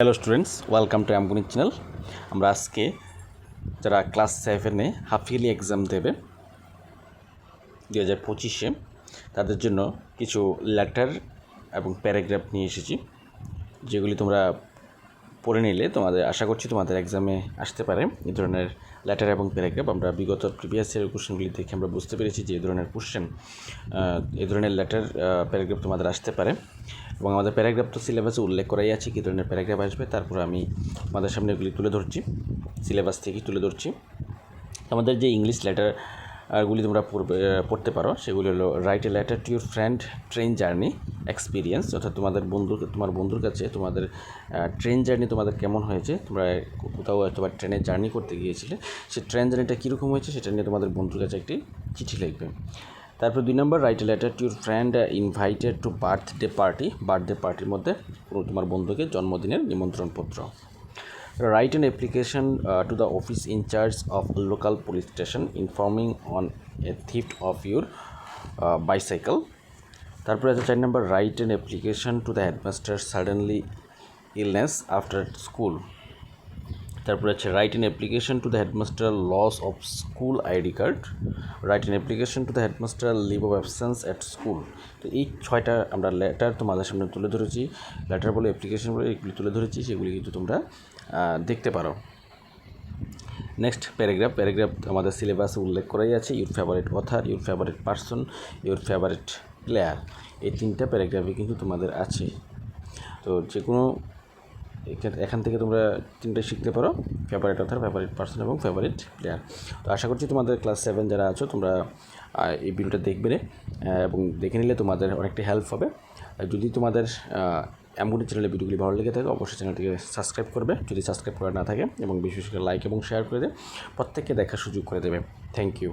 Hello students, welcome to আমগুনি channel. আমরা আজকে যারা ক্লাস 7-এ হাফ ইয়ারলি এক্সাম দেবে 2025-এ তাদের জন্য কিছু লেটার এবং প্যারাগ্রাফ নিয়ে এসেছি, যেগুলি তোমরা পড়ে নিলে তোমাদের আশা করছি তোমাদের এক্সামে আসতে পারে। এই ধরনের লেটার এবং প্যারাগ্রাফ আমরা বিগত প্রিভিয়াস ইয়ারের কোশ্চেনগুলি দেখে আমরা বুঝতে পেরেছি যে এই ধরনের কোশ্চেন, এই ধরনের লেটার প্যারাগ্রাফ তোমাদের আসতে পারে। এবং আমাদের প্যারাগ্রাফ তো সিলেবাসে উল্লেখ করাই আছে কী ধরনের প্যারাগ্রাফ আসবে। তারপর আমি আমাদের সামনে এগুলি তুলে ধরছি, সিলেবাস থেকেই তুলে ধরছি। আমাদের যে ইংলিশ লেটারগুলি তোমরা পড়তে পারো সেগুলি হলো right a letter to your friend train journey experience, অর্থাৎ তোমার বন্ধুর কাছে তোমাদের ট্রেন জার্নি তোমাদের কেমন হয়েছে, তোমরা কোথাও হয়তো বা ট্রেনে জার্নি করতে গিয়েছিলে, সেই ট্রেন জার্নিটা কীরকম হয়েছে সেটা নিয়ে তোমাদের বন্ধুর কাছে একটি চিঠি লিখবে। তারপর 2 নম্বর, write a letter to your friend invited to birthday পার্টির মধ্যে তোমার বন্ধুকে জন্মদিনের নিমন্ত্রণপত্র। Write an application to the office incharge of local police station informing on a theft of your bicycle. তারপরে আছে 4 নম্বর, write an application to the headmaster suddenly illness after school. তারপরে আছে write an application to the headmaster loss of school ID card. Write an application to the headmaster leave of absence at school. তো এই 6টা আমরা letter তোমাদের সামনে তুলে ধরেছি, লেটার বলে অ্যাপ্লিকেশন বলে এগুলি তুলে ধরেছি, সেগুলি কিন্তু তোমরা দেখতে পারো। নেক্সট প্যারাগ্রাফ আমাদের সিলেবাসে উল্লেখ করাই আছে। Your favourite other, your favourite person, your favourite player, এই 3টা প্যারাগ্রাফই কিন্তু তোমাদের আছে। তো যে কোনো এখান থেকে তোমরা 3টে শিখতে পারো, ফেভারিট অথার, ফেভারিট পার্সন এবং ফেভারিট প্লেয়ার। তো আশা করছি তোমাদের ক্লাস 7 যারা আছো তোমরা এই ভিডিওটা দেখবে এবং দেখে নিলে তোমাদের অনেকটা হেল্প হবে। যদি তোমাদের আমগুনি চ্যানেলের ভিডিওগুলি ভালো লেগে থাকে অবশ্যই চ্যানেলটিকে সাবস্ক্রাইব করবে, যদি সাবস্ক্রাইব করা না থাকে, এবং বিশেষ করে লাইক এবং শেয়ার করে দেবে, প্রত্যেককে দেখার সুযোগ করে দেবে। Thank you.